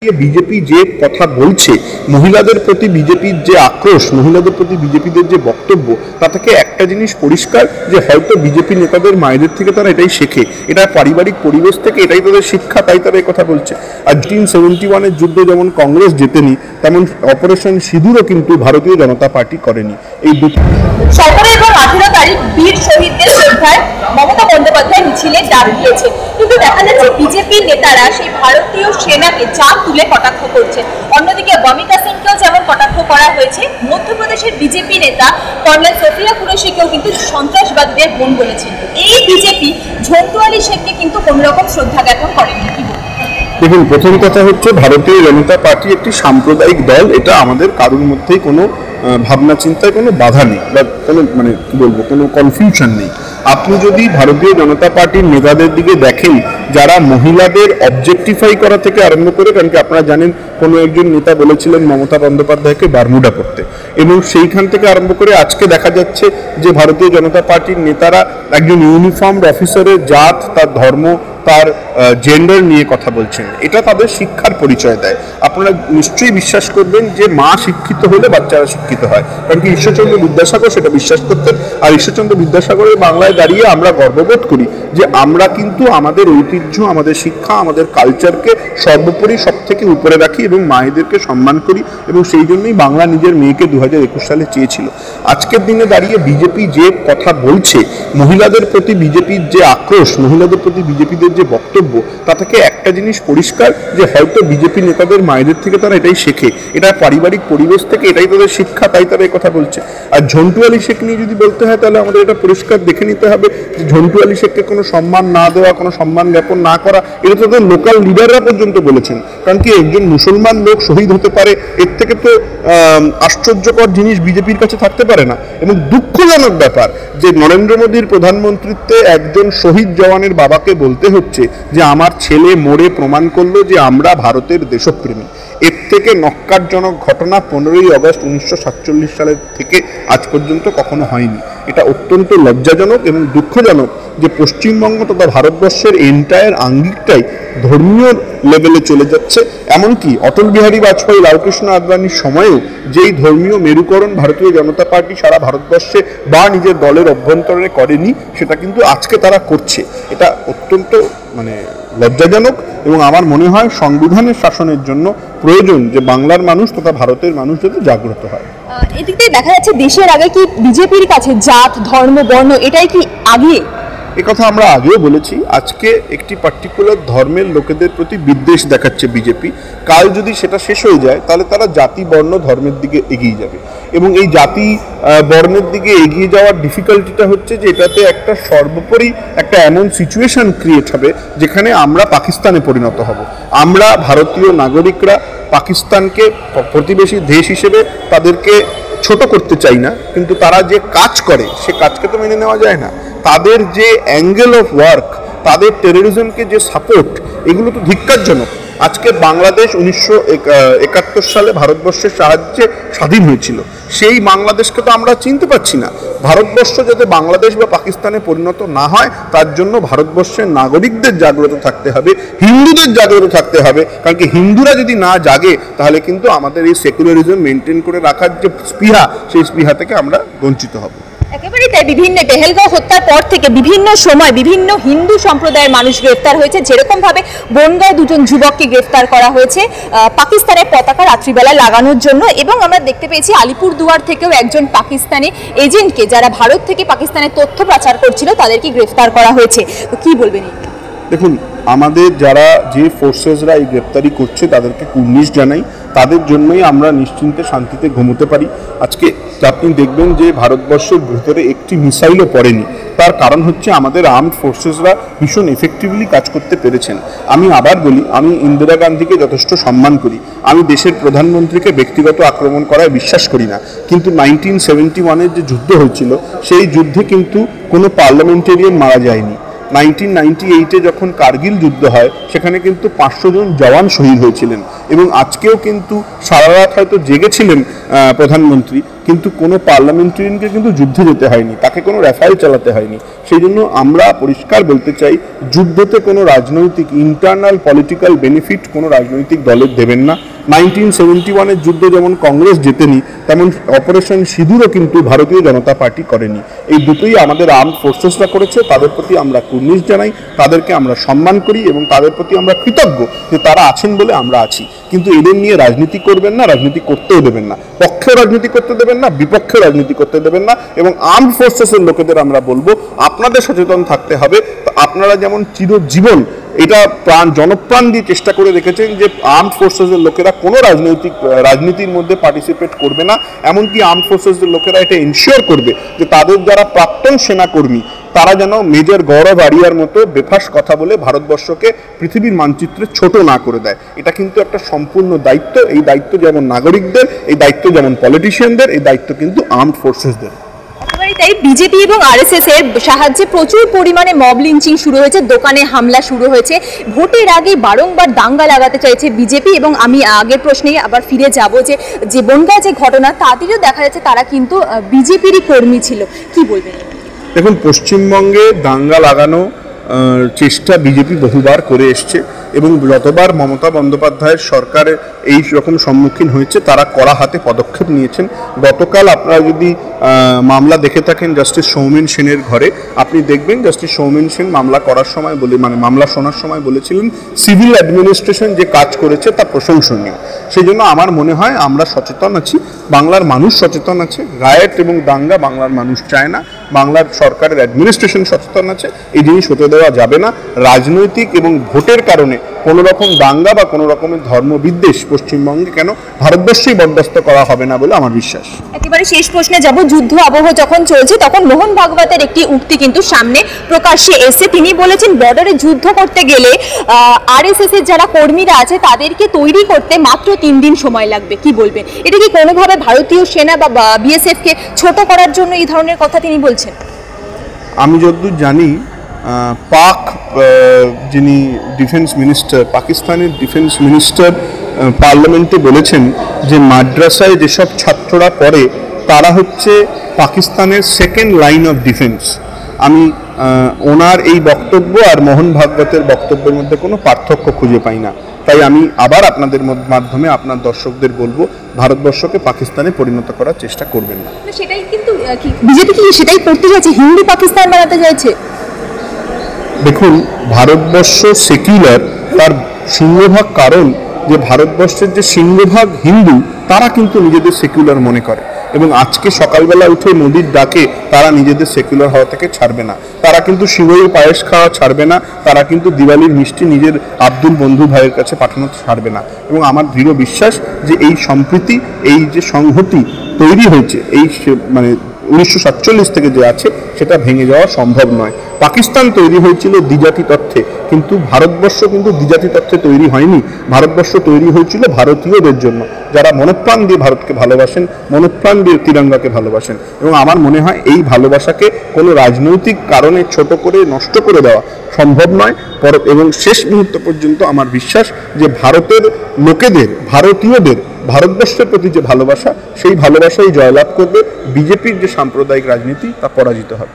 BJP যে কথা বলছে, মহিলাদের প্রতি বিজেপির যে আক্রোশ, মহিলাদের প্রতি বিজেপিদের যে বক্তব্য, তা থেকে একটা জিনিস পরিষ্কার যে হয়তো বিজেপি নেতাদের মায়েদের থেকে তারা এটাই শেখে, এটা পারিবারিক পরিবেশ থেকে এটাই তাদের শিক্ষা, তাই তারা কথা বলছে। আর 1971-এর যুদ্ধ যেমন কংগ্রেস জেতেনি, তেমন অপারেশন সিঁদুরও কিন্তু ভারতীয় জনতা পার্টি করেনি। এই দুটি 17 এবং 18 তারিখ বীর শহীদদের শ্রদ্ধায় মমতা বন্দ্যোপাধ্যায় মিছিলের ডাক দিয়েছে, কিন্তু দেখা যাচ্ছে বিজেপির নেতারা সেই ভারতীয় সেনাকে চাপ তুলে কটাক্ষ করছে। অন্যদিকে বমিকা সিংকেও যেমন কটাক্ষ করা হয়েছে, মধ্যপ্রদেশের বিজেপি নেতা কর্নেল সোফিয়া কুরেশিকেও কিন্তু সন্ত্রাসবাদীদের বোন বলেছেন। এই বিজেপি ঝন্টু আলী শেখকে কিন্তু কোন রকম শ্রদ্ধা জ্ঞাপন করেনি। কি বলবেন? দেখুন, প্রথম কথা হচ্ছে ভারতীয় জনতা পার্টি একটি সাম্প্রদায়িক দল, এটা আমাদের কারোর মধ্যেই কোনো ভাবনা চিন্তায় কোনো বাধা নেই বা কোনো কি বলবো, কোনো কনফিউশন নেই। আপনি যদি ভারতীয় জনতা পার্টির নেতাদের দিকে দেখেন, যারা মহিলাদের অবজেক্টিফাই করা থেকে আরম্ভ করে, কারণ কি আপনারা জানেন কোনো একজন নেতা বলেছিলেন মমতা বন্দ্যোপাধ্যায়কে বারমুডা পড়তে, এবং সেইখান থেকে আরম্ভ করে আজকে দেখা যাচ্ছে যে ভারতীয় জনতা পার্টির নেতারা একজন ইউনিফর্মড অফিসারের জাত, তার ধর্ম, তার জেন্ডার নিয়ে কথা বলছেন। এটা তাদের শিক্ষার পরিচয় দেয়। আপনারা নিশ্চয়ই বিশ্বাস করবেন যে মা শিক্ষিত হলে বাচ্চারা শিক্ষিত হয়, কারণ কি ঈশ্বরচন্দ্র বিদ্যাসাগর সেটা বিশ্বাস করতেন। আর ঈশ্বরচন্দ্র বিদ্যাসাগরের বাংলায় দাঁড়িয়ে আমরা গর্ববোধ করি যে আমরা কিন্তু আমাদের ঐতিহ্য, আমাদের শিক্ষা, আমাদের কালচারকে সর্বোপরি সব থেকে উপরে রাখি এবং মায়েদেরকে সম্মান করি, এবং সেই জন্যই বাংলা নিজের মেয়েকে 2021 সালে চেয়েছিল। আজকের দিনে দাঁড়িয়ে বিজেপি যে কথা বলছে, মহিলাদের প্রতি বিজেপির যে আক্রোশ, মহিলাদের প্রতি বিজেপিদের যে বক্তব্য, তা থেকে একটা জিনিস পরিষ্কার যে হয়তো বিজেপি নেতাদের মায়েদের থেকে তারা এটাই শেখে, এটা পারিবারিক পরিবেশ থেকে এটাই তাদের শিক্ষা, তাই তারা কথা বলছে। আর ঝন্টু আলী শেখ নিয়ে যদি বলতে হয়, তাহলে আমাদের এটা পরিষ্কার দেখে নিতে হবে যে ঝন্টু আলী শেখকে কোনো সম্মান না দেওয়া, কোনো সম্মান জ্ঞাপন না করা, এটা তো তাদের লোকাল লিডাররা পর্যন্ত বলেছেন। কারণ কি একজন মুসলমান লোক শহীদ হতে পারে, এর থেকে তো আশ্চর্যকর জিনিস বিজেপির কাছে থাকতে পারে না। এবং দুঃখজনক ব্যাপার যে নরেন্দ্র মোদীর প্রধানমন্ত্রীত্বে একজন শহীদ জওয়ানের বাবাকে বলতে হচ্ছে যে আমার ছেলে মরে প্রমাণ করলো যে আমরা ভারতের দেশপ্রেমী। এর থেকে নক্কারজনক ঘটনা 15ই আগস্ট 1947 সালের থেকে আজ পর্যন্ত কখনো হয়নি। এটা অত্যন্ত লজ্জাজনক এবং দুঃখজনক যে পশ্চিমবঙ্গ তথা ভারতবর্ষের এন্টায়ার আঙ্গিকটাই ধর্মীয় লেভেলে চলে যাচ্ছে। এমনকি অটল বিহারী বাজপেয়ী, লালকৃষ্ণ আদবানির সময়েও যেই ধর্মীয় মেরুকরণ ভারতীয় জনতা পার্টি সারা ভারতবর্ষে বা নিজের দলের অভ্যন্তরে করেনি, সেটা কিন্তু আজকে তারা করছে। এটা অত্যন্ত লজ্জাজনক, এবং আমার মনে হয় সংবিধানের শাসনের জন্য প্রয়োজন যে বাংলার মানুষ তথা ভারতের মানুষ যাতে জাগ্রত হয়। এদিক থেকে দেখা যাচ্ছে দেশের আগে কি বিজেপির কাছে জাত, ধর্ম, বর্ণ এটাই কি আগে? কথা আমরা আগেও বলেছি। আজকে একটি পার্টিকুলার ধর্মের লোকেদের প্রতি বিদ্বেষ দেখাচ্ছে বিজেপি। কাল যদি সেটা শেষ হয়ে যায়, তাহলে তারা জাতি, বর্ণ, ধর্মের দিকে এগিয়ে যাবে। এবং এই জাতি বর্ণের দিকে এগিয়ে যাওয়ার ডিফিকাল্টিটা হচ্ছে যে এটাতে একটা সর্বোপরি একটা এমন সিচুয়েশন ক্রিয়েট হবে যেখানে আমরা পাকিস্তানে পরিণত হব। আমরা ভারতীয় নাগরিকরা পাকিস্তানকে প্রতিবেশী দেশ হিসেবে তাদেরকে ছোট করতে চাই না, কিন্তু তারা যে কাজ করে সে কাজকে তো মেনে নেওয়া যায় না। তাদের যে অ্যাঙ্গেল অফ ওয়ার্ক, তাদের টেরোরিজমকে যে সাপোর্ট, এগুলো তো ধিক্কারজনক। আজকে বাংলাদেশ 1971 সালে ভারতবর্ষের সাহায্যে স্বাধীন হয়েছিল, সেই বাংলাদেশকে তো আমরা চিনতে পারছি না। ভারতবর্ষ যাতে বাংলাদেশ বা পাকিস্তানে পরিণত না হয়, তার জন্য ভারতবর্ষের নাগরিকদের জাগ্রত থাকতে হবে, হিন্দুদের জাগ্রত থাকতে হবে। কারণ কি হিন্দুরা যদি না জাগে, তাহলে কিন্তু আমাদের এই সেকুলারিজম মেনটেন করে রাখার যে স্পৃহা, সেই স্পৃহা থেকে আমরা বঞ্চিত হব। একেবারেই তাই। বিভিন্ন পেহেলগাঁও হত্যার পর থেকে বিভিন্ন সময় বিভিন্ন হিন্দু সম্প্রদায়ের মানুষ গ্রেফতার হয়েছে। যেরকম ভাবে বনগাঁয় দুজন যুবককে গ্রেফতার করা হয়েছে পাকিস্তানের পতাকা রাত্রিবেলায় লাগানোর জন্য, এবং আমরা দেখতে পেয়েছি আলিপুরদুয়ার থেকেও একজন পাকিস্তানি এজেন্টকে, যারা ভারত থেকে পাকিস্তানের তথ্য পাচার করছিল, তাদেরকে গ্রেফতার করা হয়েছে। তো কি বলবেন? দেখুন, আমাদের যারা যে ফোর্সেসরা এই গ্রেপ্তারি করছে তাদেরকে কুর্নিশ জানাই। তাদের জন্যই আমরা নিশ্চিন্তে শান্তিতে ঘুমোতে পারি। আজকে আপনি দেখবেন যে ভারতবর্ষের ভিতরে একটি মিসাইলও পড়েনি। তার কারণ হচ্ছে আমাদের আর্মড ফোর্সেসরা ভীষণ এফেক্টিভলি কাজ করতে পেরেছেন। আমি আবার বলি, আমি ইন্দিরা গান্ধীকে যথেষ্ট সম্মান করি, আমি দেশের প্রধানমন্ত্রীকে ব্যক্তিগত আক্রমণ করায় বিশ্বাস করি না। কিন্তু 1971-এর যে যুদ্ধ হয়েছিল, সেই যুদ্ধে কিন্তু কোনো পার্লামেন্টেরিয়ান মারা যায়নি। 1998-এ যখন কার্গিল যুদ্ধ হয়, সেখানে কিন্তু 500 জন জওয়ান শহীদ হয়েছিলেন। এবং আজকেও কিন্তু সারা রাত হয়তো জেগেছিলেন প্রধানমন্ত্রী, কিন্তু কোনো পার্লামেন্টারিয়ানকে কিন্তু যুদ্ধে যেতে হয়নি, তাকে কোনো রাফায়েল চালাতে হয়নি। সেই জন্য আমরা পরিষ্কার বলতে চাই, যুদ্ধতে কোনো রাজনৈতিক ইন্টারনাল পলিটিক্যাল বেনিফিট কোনো রাজনৈতিক দলের দেবেন না। 1971-এর যুদ্ধ যেমন কংগ্রেস জেতেনি, তেমন অপারেশন সিঁদুরও কিন্তু ভারতীয় জনতা পার্টি করেনি। এই দুটোই আমাদের আর্মড ফোর্সেসরা করেছে, তাদের প্রতি আমরা কুর্নিশ জানাই, তাদেরকে আমরা সম্মান করি এবং তাদের প্রতি আমরা কৃতজ্ঞ যে তারা আছেন বলে আমরা আছি। কিন্তু এদের নিয়ে রাজনীতি করবেন না, রাজনীতি করতেও দেবেন না, পক্ষে রাজনীতি করতে দেবেন না, বিপক্ষে রাজনীতি করতে দেবেন না। এবং আর্মড ফোর্সেসের লোকেদের আমরা বলবো, আপনাদের সচেতন থাকতে হবে। আপনারা যেমন চিরজীবন এটা জনপ্রাণ দিয়ে চেষ্টা করে রেখেছেন যে আর্মড ফোর্সেসের লোকেরা কোনো রাজনীতির মধ্যে পার্টিসিপেট করবে না, এমনকি আর্মড ফোর্সেসের লোকেরা এটা এনশিওর করবে যে তাদের যারা প্রাক্তন সেনাকর্মী তারা যেন মেজর গৌরব আরিয়ার মতো বেফাস কথা বলে ভারতবর্ষকে পৃথিবীর মানচিত্রে ছোট না করে দেয়। এটা কিন্তু একটা সম্পূর্ণ দায়িত্ব। এই দায়িত্ব যেমন নাগরিকদের, এই দায়িত্ব যেমন পলিটিশিয়ানদের, এই দায়িত্ব কিন্তু আর্মড ফোর্সেসদের। তাই বিজেপি এবং আরএসএস এর সাহায্যে প্রচুর পরিমাণে মব লিঞ্চিং শুরু হয়েছে, দোকানে হামলা শুরু হয়েছে, ভোটের আগে বারংবার দাঙ্গা লাগাতে চাইছে বিজেপি। এবং আমি আগের প্রশ্নে আবার ফিরে যাব, যে বনগাঁ যে ঘটনা, তাদেরও দেখা যাচ্ছে তারা কিন্তু বিজেপিরই কর্মী ছিল, কি বলবেন? দেখুন, পশ্চিমবঙ্গে দাঙ্গা লাগানো চেষ্টা বিজেপি বহুবার করে এসছে এবং যতবার মমতা বন্দ্যোপাধ্যায়ের সরকারের এই রকম সম্মুখীন হয়েছে তারা কড়া হাতে পদক্ষেপ নিয়েছেন। গতকাল আপনারা যদি মামলা দেখে থাকেন জাস্টিস সৌমেন সেনের ঘরে, আপনি দেখবেন জাস্টিস সৌমেন সেন মামলা করার সময় মামলা শোনার সময় বলেছিলেন সিভিল অ্যাডমিনিস্ট্রেশন যে কাজ করেছে তা প্রশংসনীয়। সেই জন্য আমার মনে হয় আমরা সচেতন আছি, বাংলার মানুষ সচেতন আছে। রায়েট এবং দাঙ্গা বাংলার মানুষ চায় না, বাংলার সরকারের অ্যাডমিনিস্ট্রেশন সচেতন আছে। এই জিনিস হতে দেওয়া যাবে না। রাজনৈতিক এবং ভোটের কারণে কোনো রকম দাঙ্গা বা কোনো রকমের ধর্মবিদ্বেষ পশ্চিমবঙ্গে কেন ভারতবর্ষেই বরদাস্ত করা হবে না বলে আমার বিশ্বাস। একেবারে শেষ প্রশ্নে যাব। যুদ্ধ আবহ যখন চলছে তখন মোহন ভাগবতের একটি উক্তি কিন্তু সামনে প্রকাশ্যে এসে, তিনি বলেছেন বর্ডারে যুদ্ধ করতে গেলে আরএসএস এর যারা কর্মীরা আছে তাদেরকে তৈরি করতে মাত্র 3 দিন সময় লাগবে, কি বলবেন? এটা কি কোনোভাবে ভারতীয় সেনা বা বিএসএফ কে ছোট করার জন্য এই ধরনের কথা তিনি বলছেন? আমি যতদূর জানি পাক যিনি ডিফেন্স মিনিস্টার, পাকিস্তানের ডিফেন্স মিনিস্টার পার্লামেন্টে বলেছেন যে মাদ্রাসায় যেসব ছাত্ররা পড়ে তারা হচ্ছে পাকিস্তানের সেকেন্ড লাইন অফ ডিফেন্স। আমি ওনার এই বক্তব্য আর মোহন ভাগবতের বক্তব্যের মধ্যে কোনো পার্থক্য খুঁজে পাই না। তাই আমি আবার আপনাদের মাধ্যমে আপনার দর্শকদের বলবো, ভারতবর্ষকে পাকিস্তানে পরিণত করার চেষ্টা করবেন না। সেটাই কিন্তু বিজেপি কি সেটাই করতে যাচ্ছে, হিন্দু পাকিস্তান বানাতে চাইছে? দেখুন, ভারতবর্ষ সেকুলার, তার সিংহভাগ কারণ যে ভারতবর্ষের যে সিংহভাগ হিন্দু তারা কিন্তু নিজেদের সেকুলার মনে করে এবং আজকে সকালবেলা উঠে মোদির ডাকে তারা নিজেদের সেকুলার হওয়া থেকে ছাড়বে না। তারা কিন্তু সিংহের পায়েস খাওয়া ছাড়বে না, তারা কিন্তু দিওয়ালির মিষ্টি নিজের আব্দুল বন্ধু ভাইয়ের কাছে পাঠানো ছাড়বে না। এবং আমার দৃঢ় বিশ্বাস যে এই সম্প্রীতি, এই যে সংহতি তৈরি হয়েছে, এই 1947 থেকে যে আছে সেটা ভেঙে যাওয়া সম্ভব নয়। পাকিস্তান তৈরি হয়েছিল দ্বিজাতি তত্ত্বে, কিন্তু ভারতবর্ষ কিন্তু দ্বিজাতি তত্ত্বে তৈরি হয়নি। ভারতবর্ষ তৈরি হয়েছিল ভারতীয়দের জন্য, যারা মনপ্রাণ দিয়ে ভারতকে ভালোবাসেন, মনপ্রাণ দিয়ে তিরঙ্গাকে ভালোবাসেন। এবং আমার মনে হয় এই ভালোবাসাকে কোনো রাজনৈতিক কারণে ছোট করে নষ্ট করে দেওয়া সম্ভব নয়। এবং শেষ মুহূর্ত পর্যন্ত আমার বিশ্বাস যে ভারতের লোকেদের, ভারতীয়দের ভারতবর্ষের প্রতি যে ভালোবাসা, সেই ভালোবাসাই জয়লাভ করবে। বিজেপির যে সাম্প্রদায়িক রাজনীতি তা পরাজিত হবে।